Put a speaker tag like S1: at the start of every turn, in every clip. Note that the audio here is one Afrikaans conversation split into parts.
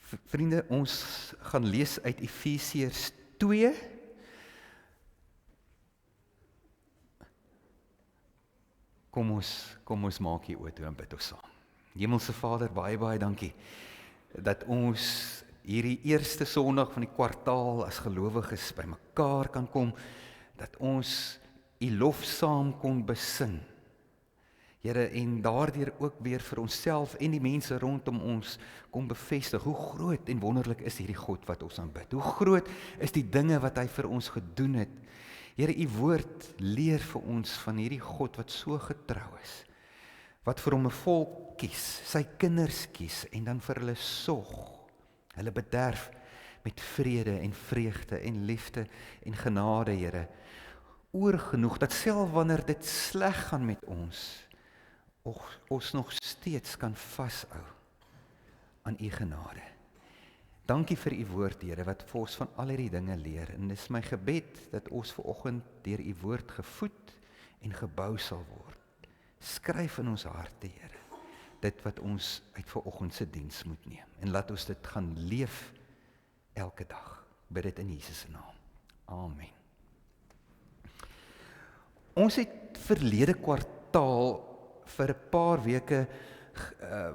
S1: Vriende, ons gaan lees uit Efesiërs 2. Kom ons maak hier oor toe en bid ons saam. Hemelse Vader, baie dankie dat ons hierdie eerste Sondag van die kwartaal as gelowiges bymekaar kan kom, dat ons U lof saam kon besing. Here, en daardeur ook weer vir onsself en die mense rondom ons kom bevestig hoe groot en wonderlik is hierdie God wat ons aanbid. Hoe groot is die dinge wat hy vir ons gedoen het. Here, U woord leer vir ons van hierdie God wat so getrou is, wat vir hom 'n volk kies, sy kinders kies en dan vir hulle sorg, hulle bederf met vrede en vreugde en liefde en genade, Here. Oorgenoeg dat self wanneer dit sleg gaan met ons nog steeds kan vashou aan U genade. Dankie vir U woord, Here, wat vir ons van al hierdie dinge leer. En dis my gebed dat ons vanoggend deur U woord gevoed en gebou sal word. Skryf in ons harte, Here, dit wat ons uit vanoggend se diens moet neem. En laat ons dit gaan leef elke dag. Bid dit in Jesus se naam. Amen. Ons het verlede kwartaal vir 'n paar weke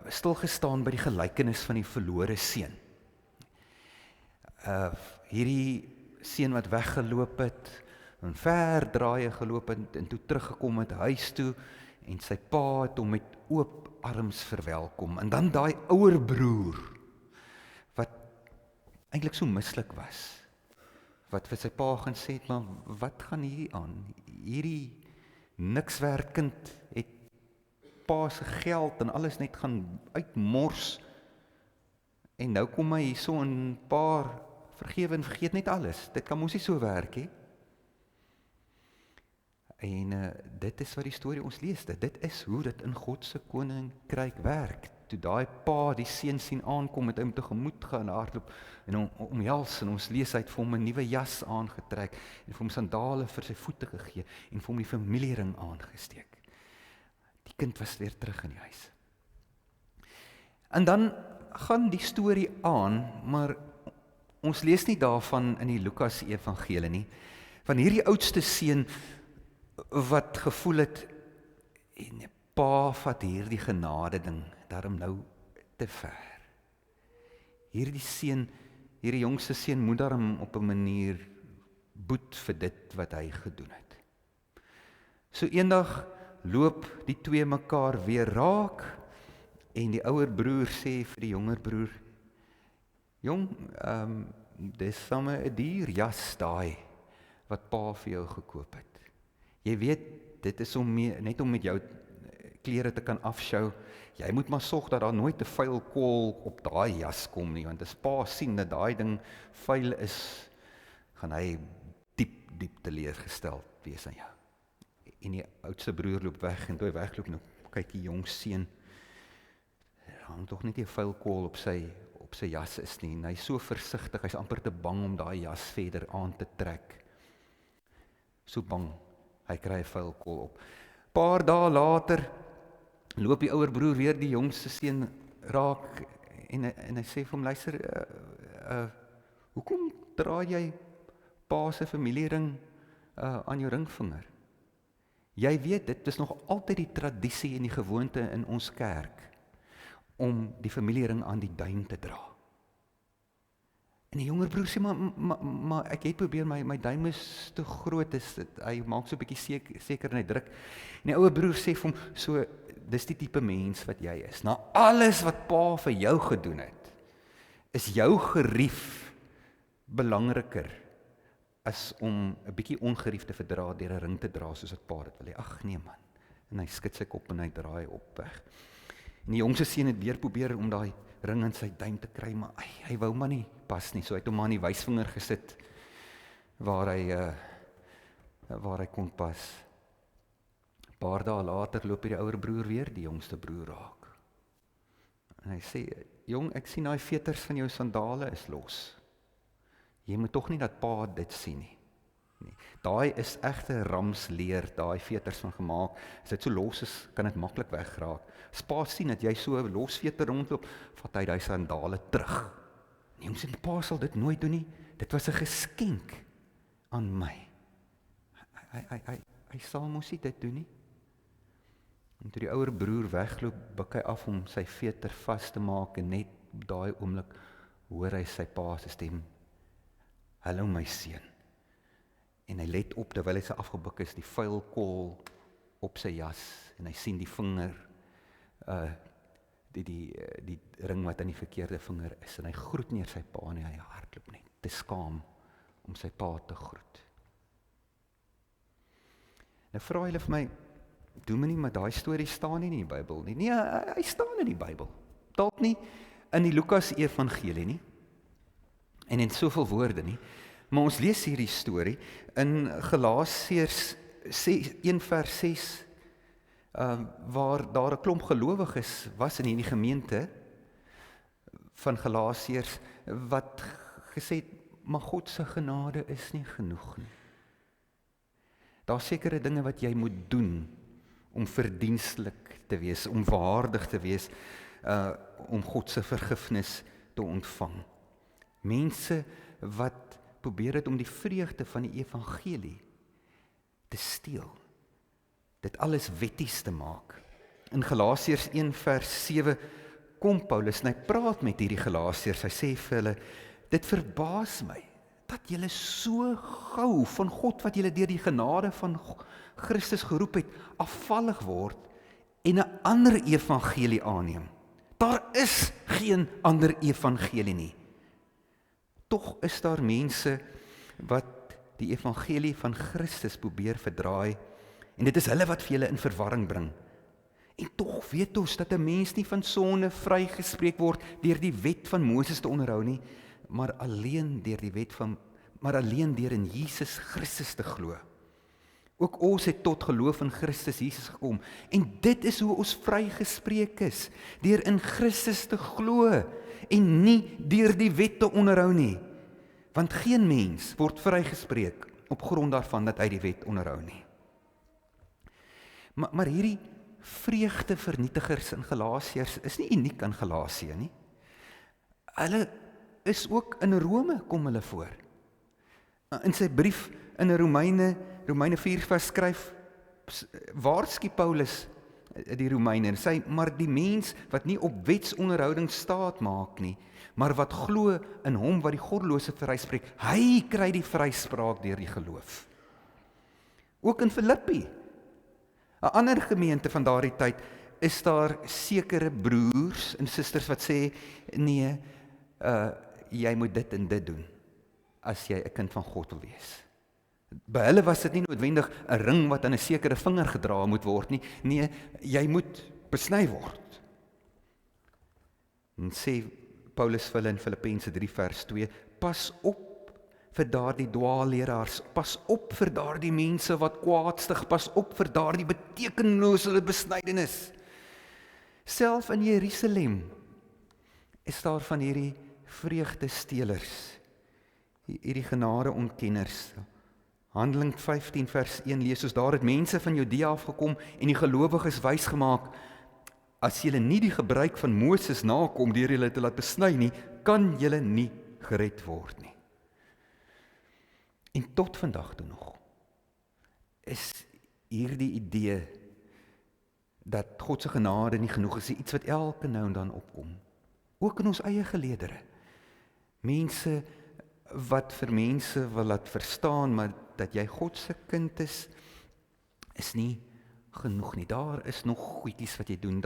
S1: stilgestaan by die gelykenis van die verlore seun. Hierdie seun wat weggeloop het, en ver draaie geloop het, en toe teruggekom het huis toe, en sy pa het hom met oop arms verwelkom, en dan daai ouer broer, wat eintlik so mislik was, wat vir sy pa gaan sê het, maar wat gaan hier aan? Hierdie niks werd kind het pa se geld en alles net gaan uitmors, en nou kom hy hier so 'n paar vergewe en vergeet net alles. Dit kan mos nie so werk nie. En dit is wat die storie ons lees. Dit is hoe dit in God se koninkryk werk. Toe daai pa die seun sien aankom, het hy hom tegemoet gaan hardloop en hom omhels, en ons lees hy het vir hom 'n nuwe jas aangetrek en vir hom sandale vir sy voete gegee en vir hom die familiering aangesteek. Die kind was weer terug in die huis. En dan gaan die storie aan, maar ons lees nie daarvan in die Lukas evangelie nie, van hierdie oudste seun wat gevoel het, en pa vat hierdie genade ding daarom nou te ver. Hierdie jongste seun moet daarom op 'n manier boet vir dit wat hy gedoen het. So eendag loop die twee mekaar weer raak, en die ouer broer sê vir die jonger broer, jong, dis sommer 'n duur jas daai, wat pa vir jou gekoop het. Jy weet, dit is net om met jou klere te kan afsjou. Jy moet maar sorg dat daar nooit 'n vuil kool op daai jas kom nie, want as pa sien dat daai ding vuil is, gaan hy diep teleurgesteld wees aan jou. En die oudste broer loop weg, en toe hy wegloop, nou kyk die jong seun, hang tog net nie 'n vuil kool op sy jas is nie, en hy is so versigtig, hy's amper te bang om daai jas verder aan te trek. So bang, hy kry 'n vuil kool op. Paar dae later loop die ouer broer weer die jongste seun raak, en hy sê vir hom, luister, hoekom dra jy pa se familiering aan jou ringvinger? Jy weet, dit is nog altyd die tradisie en die gewoonte in ons kerk, om die familiering aan die duim te dra. En die jonger broer sê, maar ek het probeer, my duim is te groot, hy maak so 'n bietjie seker en hy druk. En die ouer broer sê vir hom, so, dis die tipe mens wat jy is. Na alles wat pa vir jou gedoen het, is jou gerief belangriker as om 'n bietjie ongerief te verdra deur 'n ring te dra, soos wat pa dit wil hê. Ag nee man. En hy skud sy kop en hy draai op weg. En die jongste seun het weer probeer om daai ring in sy duim te kry, maar hy wou maar nie pas nie, so hy het hom maar aan die wysvinger gesit, waar hy kon pas. Paar dae later loop die ouer broer weer die jongste broer raak. En hy sê, jong, ek sien daai veters van jou sandale is los. Jy moet tog nie dat pa dit sien nie. Daai is egte ramsleer, daai veters van gemaak. As dit so los is, kan dit maklik wegraak. As pa sien dat jy so los veter rondloop, vat hy daai sandale terug. Nee, ons pa sal dit nooit doen nie. Dit was 'n geskenk aan my. Hy sal mos nie dit doen nie. En toe die ouer broer wegloop, buk hy af om sy veter vas te maak en net op daai oomblik hoor hy sy pa se stem. Hallo my seun. En hy let op terwyl hy sy afgebuk is, die vuil kool op sy jas en hy sien die vinger, die ring wat aan die verkeerde vinger is en hy groet neer sy pa en hy hardloop net te skaam om sy pa te groet. Nou vra hulle vir my, Dominee, maar daai storie staan nie in die Bybel nie. Nee, hy staan in die Bybel. Dalk nie in die Lukas Evangelie nie. En in soveel woorde nie. Maar ons lees hierdie storie in Galasiërs 1 vers 6, waar daar 'n klomp gelowiges was in hierdie gemeente van Galasiërs wat gesê het, maar God se genade is nie genoeg nie. Daar's sekere dinge wat jy moet doen om verdienstelik te wees, om waardig te wees, om God se vergifnis te ontvang. Mense wat probeer het om die vreugde van die evangelie te steel, dit alles wetties te maak. In Galasiërs 1 vers 7 kom Paulus en hy praat met hierdie Galasiërs, hy sê vir hulle, dit verbaas my, dat julle so gou van God wat julle deur die genade van Christus geroep het, afvallig word en 'n ander evangelie aanneem. Daar is geen ander evangelie nie. Tog is daar mense wat die evangelie van Christus probeer verdraai, en dit is hulle wat vir julle in verwarring bring. En tog weet ons dat 'n mens nie van sonde vrygespreek word deur die wet van Moses te onderhou nie, maar alleen deur in Jesus Christus te glo. Ook ons het tot geloof in Christus Jesus gekom, en dit is hoe ons vrygespreek is, deur in Christus te glo, en nie deur die wet te onderhou nie. Want geen mens word vrygespreek op grond daarvan dat hy die wet onderhou nie. Maar hierdie vreugdevernietigers in Galasiërs is nie uniek aan Galasië nie. Hulle is ook in Rome, kom hulle voor. In sy brief in Romeine 4 vers skryf, waarsku Paulus die Romeine en sê, maar die mens wat nie op wetsonderhouding staat maak nie, maar wat glo in hom wat die goddelose vryspreek, hy kry die vryspraak deur die geloof. Ook in Filippi, 'n ander gemeente van daardie tyd, is daar sekere broers en susters wat sê, nee, jy moet dit en dit doen, as jy 'n kind van God wil wees. By hulle was dit nie noodwendig 'n ring wat aan 'n sekere vinger gedra moet word nie, nee, jy moet besny word. En sê Paulus vir hulle in Filippense 3 vers 2, pas op vir daardie dwaalleraars, pas op vir daardie mense wat kwaadstig, pas op vir daardie betekenlose besnydenis. Self in Jerusalem is daar van hierdie vreugdestelers, hierdie genadeontkenners. Handeling 15 vers 1 lees ons, daar het mense van Judea afgekom en die gelowiges wys gemaak, as julle nie die gebruik van Moses nakom deur julle te laat besny nie, kan julle nie gered word nie. En tot vandag toe nog is hierdie idee dat God se genade nie genoeg is, iets wat elke nou en dan opkom. Ook in ons eie geleedere. Mense wat vir mense wil laat verstaan, maar dat jy God se kind is nie genoeg nie. Daar is nog goedjies wat jy doen,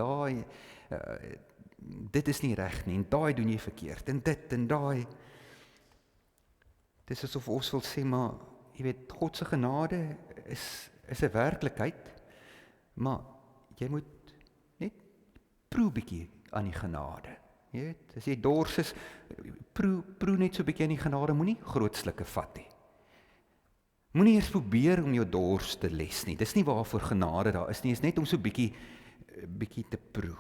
S1: dit is nie reg nie, en daai doen jy verkeerd, en dit en daai. Dit is asof ons wil sê, maar jy weet, God se genade is 'n werklikheid, maar jy moet net proe bietjie aan die genade. Jy weet, as jy dors is, proe net so bietjie aan die genade, moenie groot slukke vat nie. Moenie eers probeer om jou dors te les nie. Dis nie waarvoor genade daar is nie, is net om so bietjie te proe.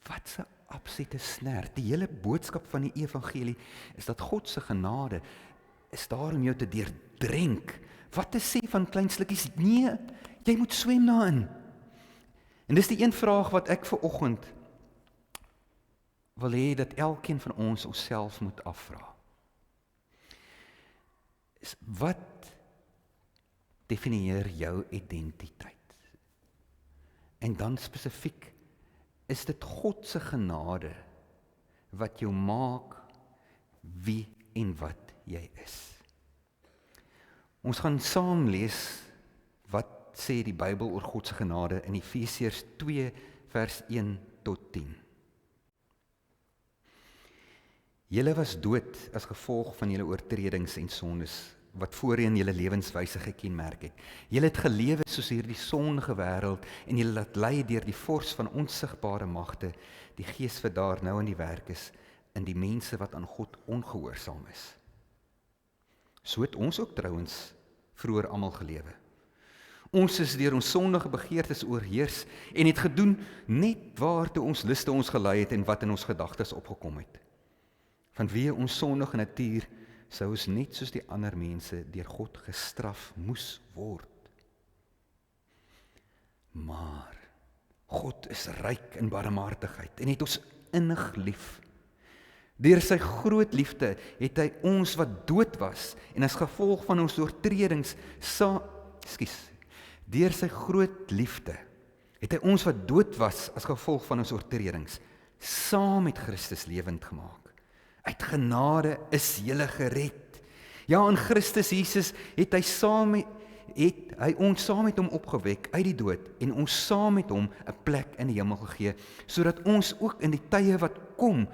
S1: Wat 'n absolute snert. Die hele boodskap van die evangelie is dat God se genade is daar om jou te deurdrenk. Wat te sê van klein slukkies? Nee, jy moet swem daarin. En dis die een vraag wat ek ver oggend wil hê dat elkeen van ons onsself moet afvra. Wat definieer jou identiteit? En dan spesifiek, is dit God se genade wat jou maak wie en wat jy is. Ons gaan saam lees wat sê die Bybel oor God se genade in Efesiërs 2 vers 1 tot 10. Julle was dood as gevolg van julle oortredings en sondes, wat voorheen julle lewenswyse gekenmerk het. Julle het gelewe soos hierdie sondige wêreld en julle laat lei deur die vors van onsigbare magte, die gees wat daar nou aan die werk is, in die mense wat aan God ongehoorsaam is. So het ons ook trouens vroeër almal gelewe. Ons is deur ons sondige begeertes oorheers en het gedoen net waartoe ons liste ons gelei het en wat in ons gedagtes opgekom het. Vanweë ons sondige natuur sou ons net soos die ander mense deur God gestraf moes word. Maar God is ryk in barmhartigheid en het ons innig lief. Deur sy groot liefde het hy ons wat dood was en as gevolg van ons oortredings deur sy groot liefde het hy ons wat dood was as gevolg van ons oortredings saam met Christus lewend gemaak. Uit genade is julle gered. Ja, in Christus Jesus het hy ons saam met hom opgewek uit die dood en ons saam met hom 'n plek in die hemel gegee, sodat ons ook in die tye wat kom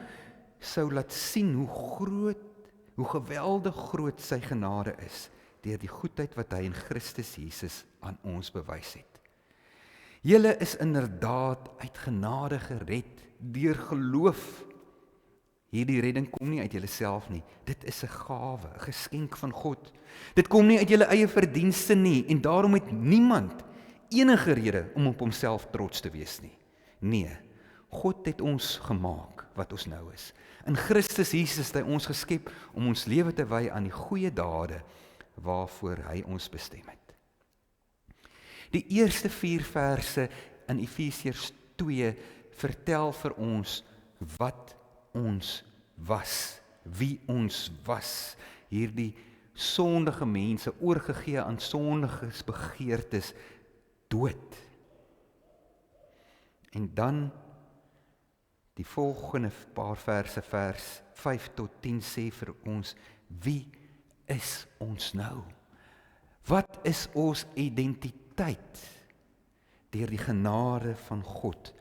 S1: sou laat sien hoe geweldig groot sy genade is deur die goedheid wat hy in Christus Jesus aan ons bewys het. Julle is inderdaad uit genade gered deur geloof. Hierdie redding kom nie uit julleself nie. Dit is 'n gawe, 'n geskenk van God. Dit kom nie uit julle eie verdienste nie en daarom het niemand enige rede om op homself trots te wees nie. Nee, God het ons gemaak wat ons nou is. In Christus Jesus het hy ons geskep om ons lewe te wy aan die goeie dade waarvoor hy ons bestem het. Die eerste 4 verse in Efesiërs 2 vertel vir ons wat ons was, wie ons was, hierdie sondige mense, oorgegee aan sondige begeertes, dood. En dan die volgende paar verse, vers 5 tot 10 sê vir ons, wie is ons nou? Wat is ons identiteit deur die genade van God?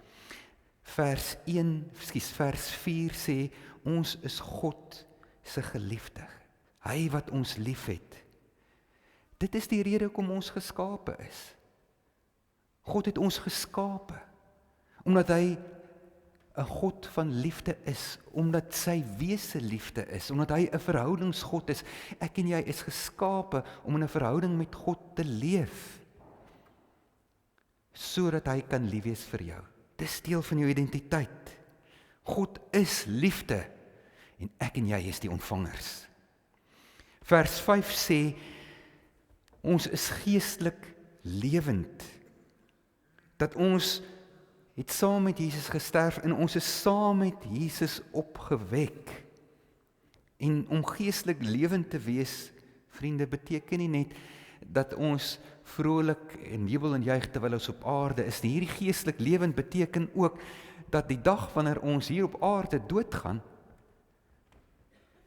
S1: Vers 4 sê, ons is God se geliefde. Hy wat ons liefhet. Dit is die rede hoekom ons geskape is. God het ons geskape, omdat hy 'n God van liefde is, omdat sy wese liefde is, omdat hy 'n verhoudingsgod is. Ek en jy is geskape om in 'n verhouding met God te leef, sodat hy kan lief wees vir jou. Dis deel van jou identiteit. God is liefde en ek en jy is die ontvangers. Vers 5 sê, ons is geestelik lewend. Dat ons het saam met Jesus gesterf en ons is saam met Jesus opgewek. En om geestelik lewend te wees, vriende, beteken nie net dat ons vrolik en jubel en juig terwyl ons op aarde is. Hierdie geestelik lewend beteken ook dat die dag wanneer ons hier op aarde doodgaan,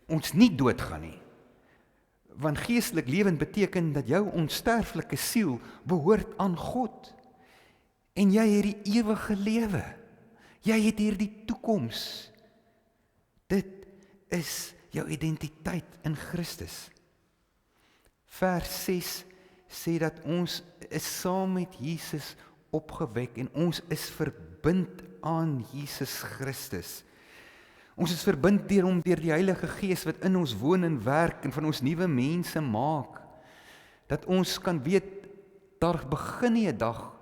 S1: ons nie doodgaan nie. Want geestelik lewend beteken dat jou onsterflike siel behoort aan God. En jy het die ewige lewe. Jy het hierdie toekoms. Dit is jou identiteit in Christus. Vers 6 sê dat ons is saam met Jesus opgewek en ons is verbind aan Jesus Christus. Ons is verbind deur hom, deur die Heilige Gees wat in ons woon en werk en van ons nuwe mense maak. Dat ons kan weet, daar begin nie 'n dag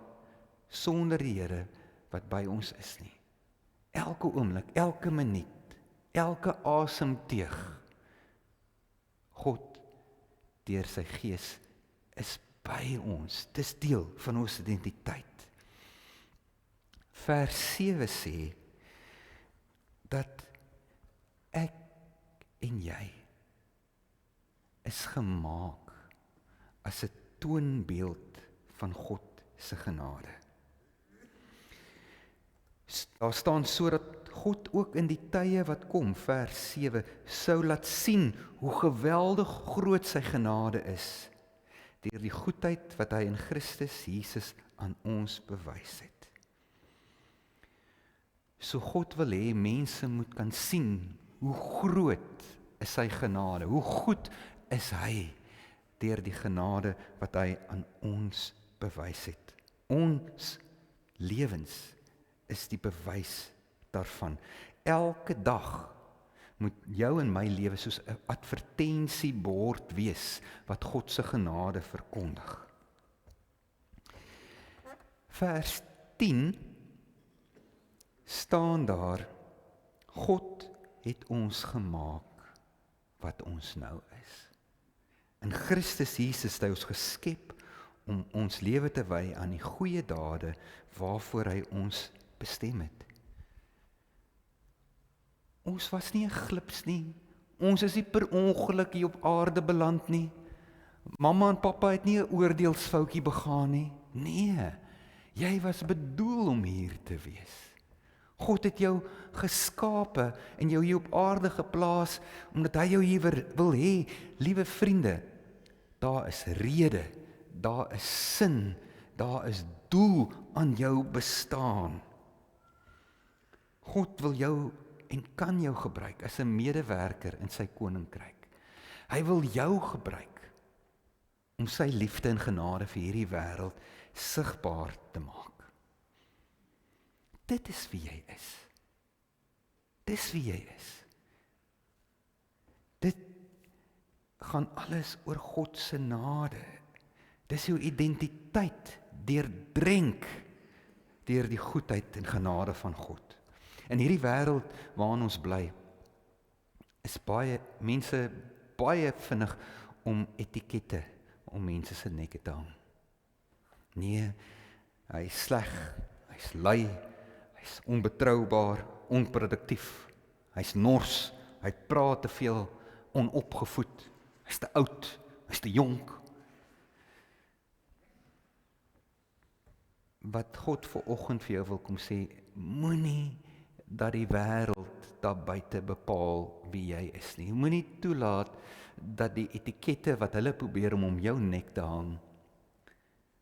S1: sonder die Here wat by ons is nie. Elke oomblik, elke minuut, elke asemteug, God deur sy Gees is by ons. Dis deel van ons identiteit. Vers 7 sê dat ek en jy is gemaak as 'n toonbeeld van God se genade. Daar staan sodat God ook in die tye wat kom, vers 7, sou laat sien hoe geweldig groot sy genade is, deur die goedheid wat hy in Christus Jesus aan ons bewys het. So God wil hê mense moet kan sien hoe groot is sy genade, hoe goed is hy deur die genade wat hy aan ons bewys het. Ons lewens is die bewys daarvan. Elke dag moet jou en my lewe soos 'n advertensiebord wees wat God se genade verkondig. Vers 10 staan daar, God het ons gemaak wat ons nou is. In Christus Jesus het hy ons geskep om ons lewe te wy aan die goeie dade waarvoor hy ons bestem het. Ons was nie 'n glips nie. Ons is nie per ongeluk hier op aarde beland nie. Mamma en pappa het nie 'n oordeelsfoutjie begaan nie. Nee, jy was bedoel om hier te wees. God het jou geskape en jou hier op aarde geplaas omdat hy jou hier wil hê. Liewe vriende, daar is rede, daar is sin, daar is doel aan jou bestaan. God wil jou en kan jou gebruik as 'n medewerker in sy koninkryk. Hy wil jou gebruik om sy liefde en genade vir hierdie wêreld sigbaar te maak. Dit is wie jy is. Dis wie jy is. Dit gaan alles oor God se genade. Dis jou identiteit deurdrenk deur die goedheid en genade van God. In hierdie wêreld waarin ons bly, is mense baie vinnig om etikette om mense se nekke te hang. Nee, hy is sleg, hy's lui, hy's onbetroubaar, onproduktief, hy's nors, hy praat te veel, onopgevoed, hy's te oud, hy's te jonk. Wat God vanoggend vir jou wil kom sê, moenie dat die wêreld daar buite bepaal wie jy is nie. Moenie toelaat dat die etikette wat hulle probeer om jou nek te hang,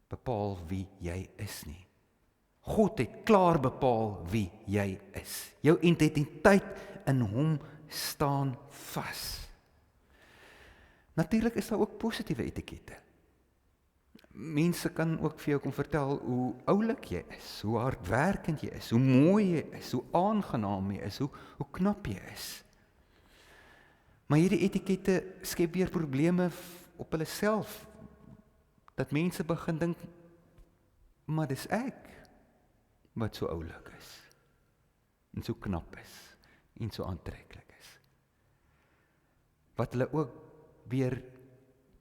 S1: bepaal wie jy is nie. God het klaar bepaal wie jy is. Jou identiteit in hom staan vas. Natuurlik is daar ook positiewe etikette. Mense kan ook vir jou kom vertel hoe oulik jy is, hoe hardwerkend jy is, hoe mooi jy is, hoe aangenaam jy is, hoe knap jy is. Maar hierdie etikette skep weer probleme op hulle self, dat mense begin dink, maar dis ek wat so oulik is, en so knap is, en so aantreklik is. Wat hulle ook weer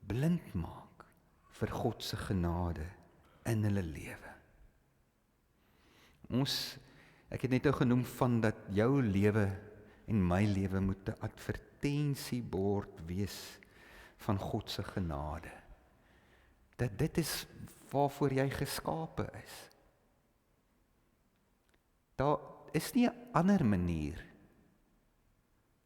S1: blind maak vir God se genade in hulle lewe. Ek het net nou genoem van dat jou lewe en my lewe moet 'n advertensiebord wees van God se genade. Dat dit is waarvoor jy geskape is. Daar is nie 'n ander manier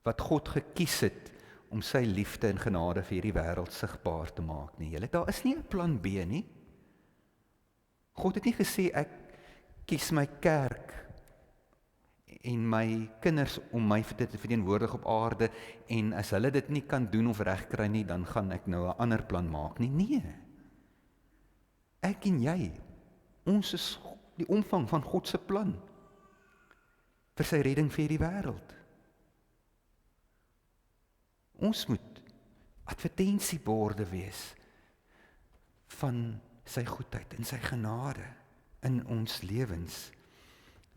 S1: wat God gekies het om sy liefde en genade vir hierdie wêreld sigbaar te maak nie. Daar is nie 'n plan B nie. God het nie gesê ek kies my kerk en my kinders om my te verteenwoordig op aarde en as hulle dit nie kan doen of regkry nie, dan gaan ek nou 'n ander plan maak nie. Nee. Ek en jy, ons is die omvang van God se plan vir sy redding vir hierdie wêreld. Ons moet advertensieborde wees van sy goedheid en sy genade in ons lewens.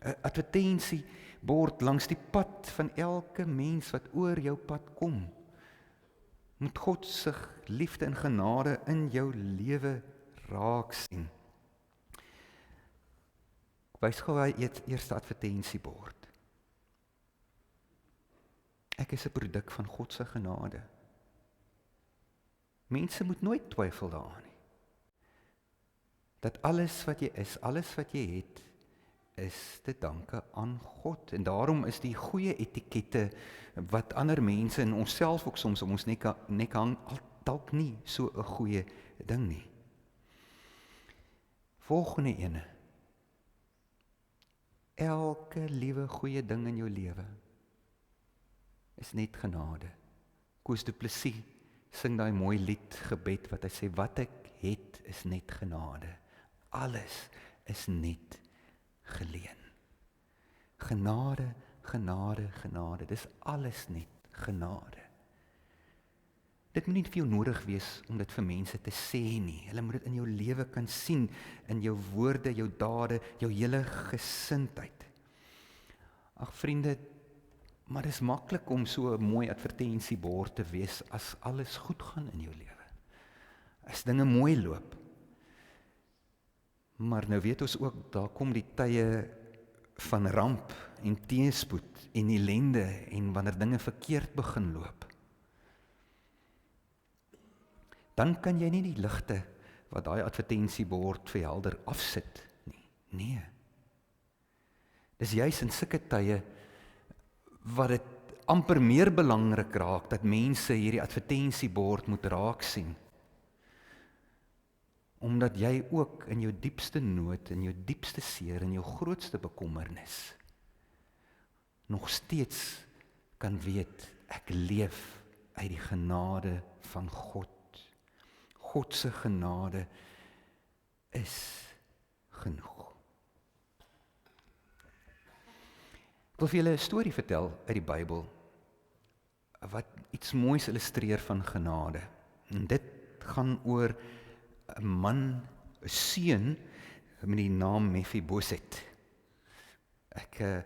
S1: 'n Advertensiebord langs die pad van elke mens wat oor jou pad kom. Moet God se liefde en genade in jou lewe raak sien. Wys gou hy eerste advertensiebord. Ek is 'n produk van God se genade. Mense moet nooit twyfel daaraan nie. Dat alles wat jy is, alles wat jy het, is te danke aan God. En daarom is die goeie etikette wat ander mense en onsself ook soms om ons nek hang, dalk nie so 'n goeie ding nie. Volgende ene. Elke liewe goeie ding in jou lewe is net genade. Koos Du Plessis sing daai mooi lied gebed wat hy sê, wat ek het is net genade. Alles is net geleen. Genade, genade, genade. Dis alles net genade. Dit moet nie vir jou nodig wees om dit vir mense te sê nie. Hulle moet dit in jou lewe kan sien, in jou woorde, jou dade, jou hele gesindheid. Ag vriende, maar dis maklik om so 'n mooi advertensiebord te wees as alles goed gaan in jou lewe. As dinge mooi loop. Maar nou weet ons ook, daar kom die tye van ramp en teenspoed en ellende en wanneer dinge verkeerd begin loop. Dan kan jy nie die ligte wat daai advertensiebord vir helder afsit nie. Nee. Dis juis in sulke tye wat dit amper meer belangrik raak dat mense hierdie advertensiebord moet raak sien. Omdat jy ook in jou diepste nood, in jou diepste seer, in jou grootste bekommernis nog steeds kan weet, ek leef uit die genade van God. God se genade is genoeg. Ek wil vir julle 'n storie vertel uit die Bybel wat iets moois illustreer van genade. En dit gaan oor 'n man, 'n seun met die naam Mephiboset. Ek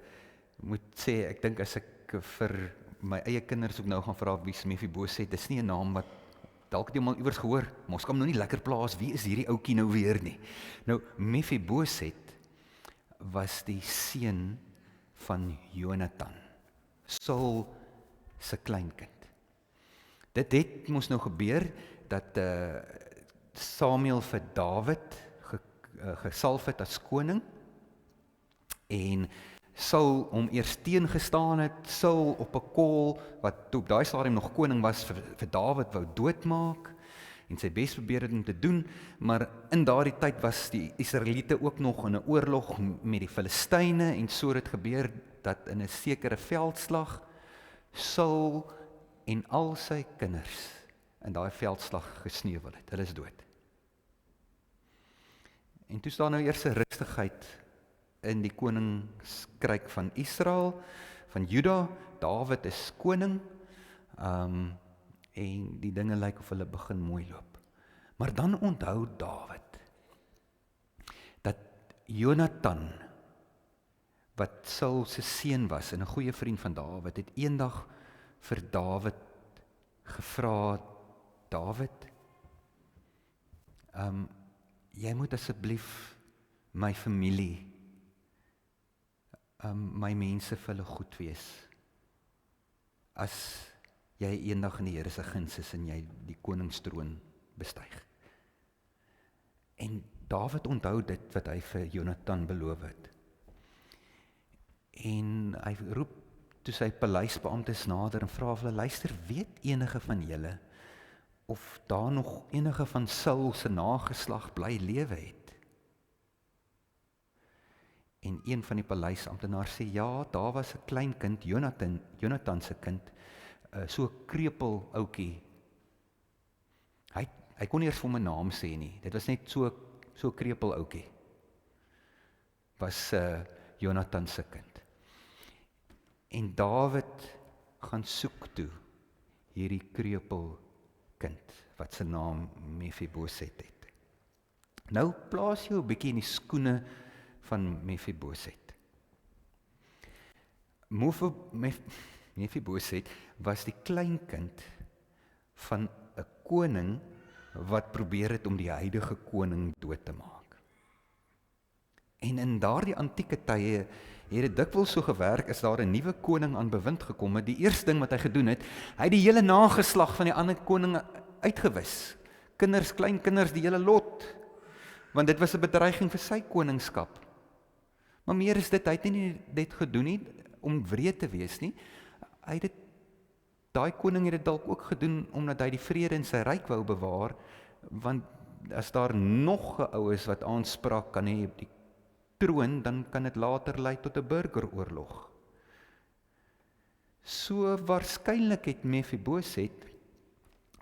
S1: moet sê, ek dink as ek vir my eie kinders ook nou gaan vra wie is Mephiboset, dis nie 'n naam wat dalk het jy mal iewers gehoor, maar ons kan nou nie lekker plaas, wie is hierdie ouetjie nou weer nie. Nou, Mephiboset was die seun van Jonathan, Saul se kleinkind. Dit het mos nou gebeur, dat Samuel vir Dawid gesalf het as koning, en Saul hom eers teengestaan het, Saul op 'n kol, wat toe op daai stadium nog koning was, vir Dawid wou doodmaak, en sy bes probeer het om te doen, maar in daardie tyd was die Israeliete ook nog in 'n oorlog met die Filistyne, en so het gebeur dat in 'n sekere veldslag, Saul en al sy kinders in daai veldslag gesneuwel het, hulle is dood. En toe staan nou eers 'n rustigheid in die koninkryk van Israel, van Juda. Dawid is koning, en die dinge lyk of hulle begin mooi loop. Maar dan onthou Dawid, dat Jonathan, wat Saul se seun was, en 'n goeie vriend van Dawid, het eendag vir Dawid gevra, Dawid, jy moet asseblief my familie, my mense vir hulle goed wees, as jy eendag in die Here se guns is en jy die koningstroon bestyg. En Dawid onthou dit wat hy vir Jonathan beloof het. En hy roep toe sy paleisbeamptes nader en vra vir hulle, luister, weet enige van julle of daar nog enige van Saul se nageslag bly lewe het? En een van die paleisamptenaars sê, ja, daar was 'n klein kind, Jonathan se kind, so 'n krepel ouetjie. Hy kon nie eers vir hom 'n naam sê nie, dit was net so 'n krepel ouetjie, was Jonathan se kind. En Dawid gaan soek toe hierdie krepel kind, wat sy naam Mephiboset het. Nou plaas jou 'n bietjie in die skoene van Mephiboset. Mephiboset was die kleinkind van 'n koning wat probeer het om die huidige koning dood te maak. En in daardie antieke tye het dit dikwels so gewerk as daar 'n nuwe koning aan bewind gekom het. Die eerste ding wat hy gedoen het, hy het die hele nageslag van die ander koninge uitgewis. Kinders, kleinkinders, die hele lot. Want dit was 'n bedreiging vir sy koningskap. Maar meer is dit, hy het nie dit gedoen nie om wreed te wees nie. Daai koning het dit dalk ook gedoen omdat hy die vrede in sy ryk wou bewaar, want as daar nog 'n ou is wat aanspraak kan hê op die troon, dan kan dit later lei tot 'n burgeroorlog. So waarskynlik het Mefiboset,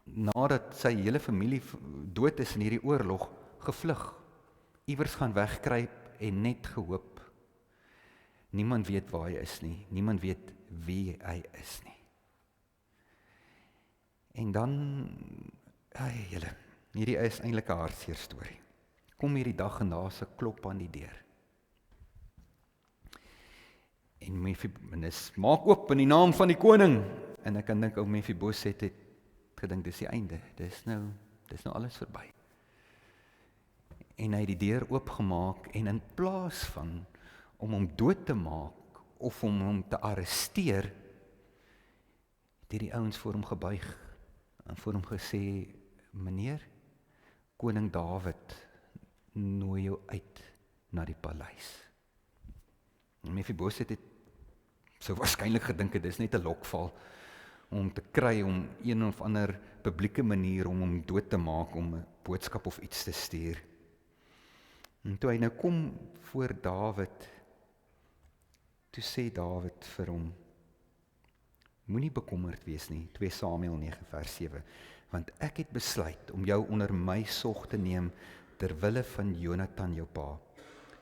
S1: nadat sy hele familie dood is in hierdie oorlog, gevlug, iewers gaan wegkruip en net gehoop. Niemand weet waar hy is nie, niemand weet wie hy is nie. En dan, julle, hierdie is eintlik 'n hartseer storie. Kom hierdie dag en daar se klop aan die deur. En Mefiboset maak oop in die naam van die koning. En ek kan dink ou Mefiboset het gedink dis die einde. Dis nou alles verby. En hy het die deur oopgemaak en in plaas van om hom dood te maak of om hom te arresteer, het hierdie ouens voor hom gebuig en voor hom gesê, meneer, koning Dawid nooi jou uit na die paleis. En Mefiboset het so waarskynlik gedink dit is net 'n lokval om te kry om een of ander publieke manier om hom dood te maak, om 'n boodskap of iets te stuur. En toe hy nou kom voor Dawid, toe sê Dawid vir hom, moenie bekommerd wees nie, 2 Samuel 9 vers 7, want ek het besluit om jou onder my sorg te neem ter wille van Jonathan jou pa.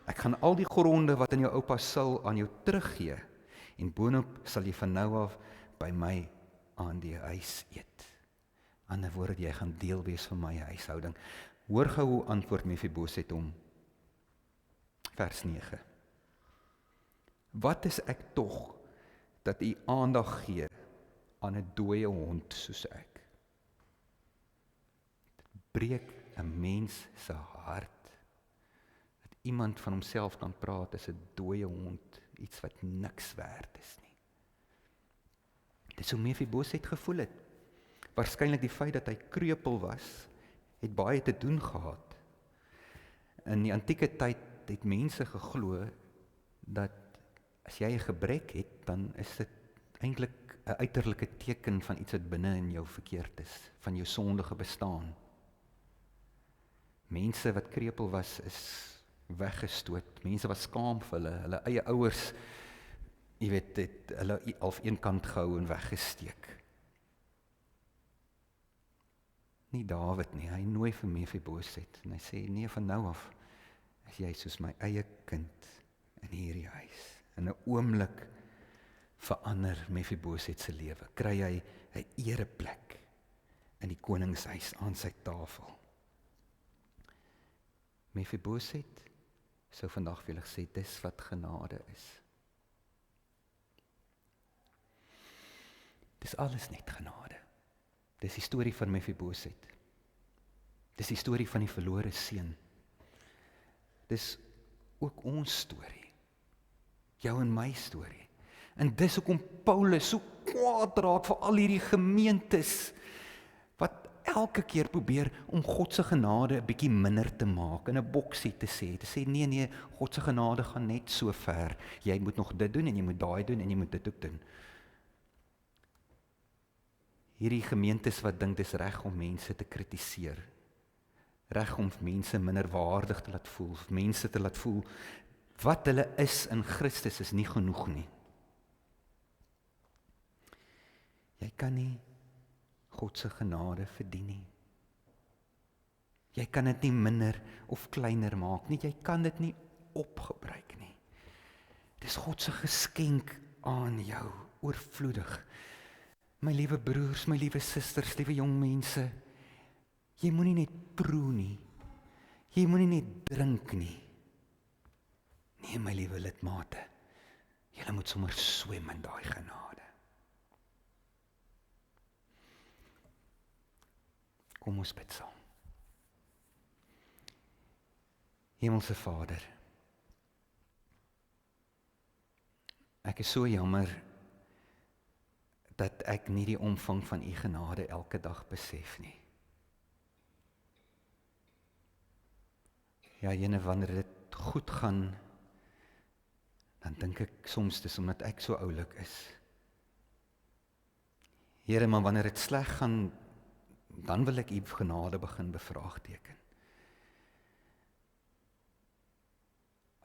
S1: Ek gaan al die gronde wat in jou oupa Saul aan jou teruggee, en boonop sal jy van nou af by my aan die huis eet. Ander woorde, jy gaan deel wees van my huishouding. Hoor gou hoe antwoord Mefiboset hom. Vers 9. Wat is ek tog dat u aandag gee aan 'n dooie hond soos ek? Dit breek 'n mens se hart. Dat iemand van homself kan praat as 'n dooie hond, iets wat niks werd is nie. Dis hoe Mefiboset gevoel het. Waarskynlik die feit dat hy kreupel was, het baie te doen gehad. In die antieke tyd het mense geglo dat as jy 'n gebrek het, dan is dit eintlik 'n uiterlike teken van iets wat binne in jou verkeerd is, van jou sondige bestaan. Mense wat kreupel was, is weggestoot. Mense wat skaam vir hulle eie ouers, jy weet, het hulle al een kant gehou en weggesteek. Nie Dawid nie, hy nooi vir Mefiboset en hy sê, nee, van nou af is jy soos my eie kind in hierdie huis. In 'n oomblik verander Mefiboset se lewe, kry hy 'n ereplek in die koningshuis aan sy tafel. Mefiboset sou vandag vir julle sê, dis wat genade is. Dis alles net genade. Dis die storie van Mefiboset. Dis die storie van die verlore seun. Dis ook ons storie. Jou en my storie. En dis hoekom Paulus so kwaad raak vir al hierdie gemeentes wat elke keer probeer om God se genade 'n bietjie minder te maak, in 'n boksie te sê nee, God se genade gaan net so ver. Jy moet nog dit doen en jy moet daai doen en jy moet dit ook doen. Hierdie gemeentes wat dink dis reg om mense te kritiseer, reg om mense minderwaardig te laat voel, mense te laat voel wat hulle is in Christus is nie genoeg nie. Jy kan nie God se genade verdien nie. Jy kan dit nie minder of kleiner maak nie, jy kan dit nie opgebruik nie. Dis God se geskenk aan jou, oorvloedig. My liewe broers, my liewe susters, liewe jong mense, jy moenie net proe nie, jy moenie net drink nie. Nee, my liewe lidmate, julle moet sommer swem in daai genade. Kom ons bid saam. Hemelse Vader, Ek is so jammer dat ek nie die omvang van u genade elke dag besef nie. Ja, Here, wanneer dit goed gaan, dan dink ek soms dis omdat ek so oulik is. Here, maar wanneer dit sleg gaan, dan wil ek u genade begin bevraagteken.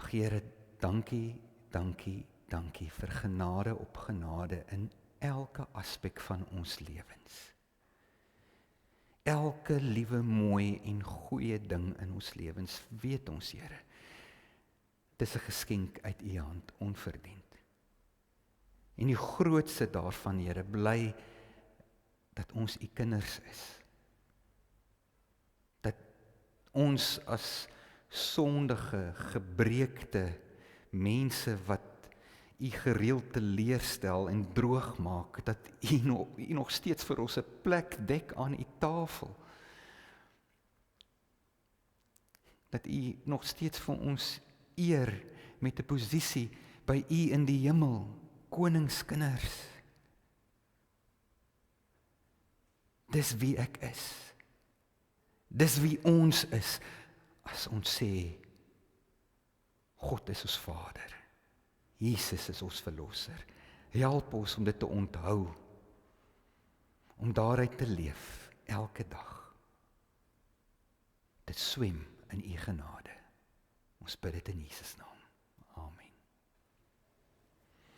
S1: Ag Here, dankie, dankie, dankie vir genade op genade in elke aspek van ons lewens. Elke liewe, mooi en goeie ding in ons lewens, weet ons, Here, dis 'n geskenk uit u hand, onverdiend. En die grootste daarvan, Here, bly dat ons u kinders is. Dat ons as sondige, gebreekte mense wat u gereeld teleurstel en droog maak, dat u nog steeds vir ons 'n plek dek aan u tafel. Dat u nog steeds vir ons eer met 'n posisie by u in die hemel, koningskinders. Dis wie ek is. Dis wie ons is, as ons sê, God is ons Vader. Jesus is ons verlosser. Help ons om dit te onthou, om daaruit te leef, elke dag. Dit swem in u genade. Ons bid dit in Jesus naam.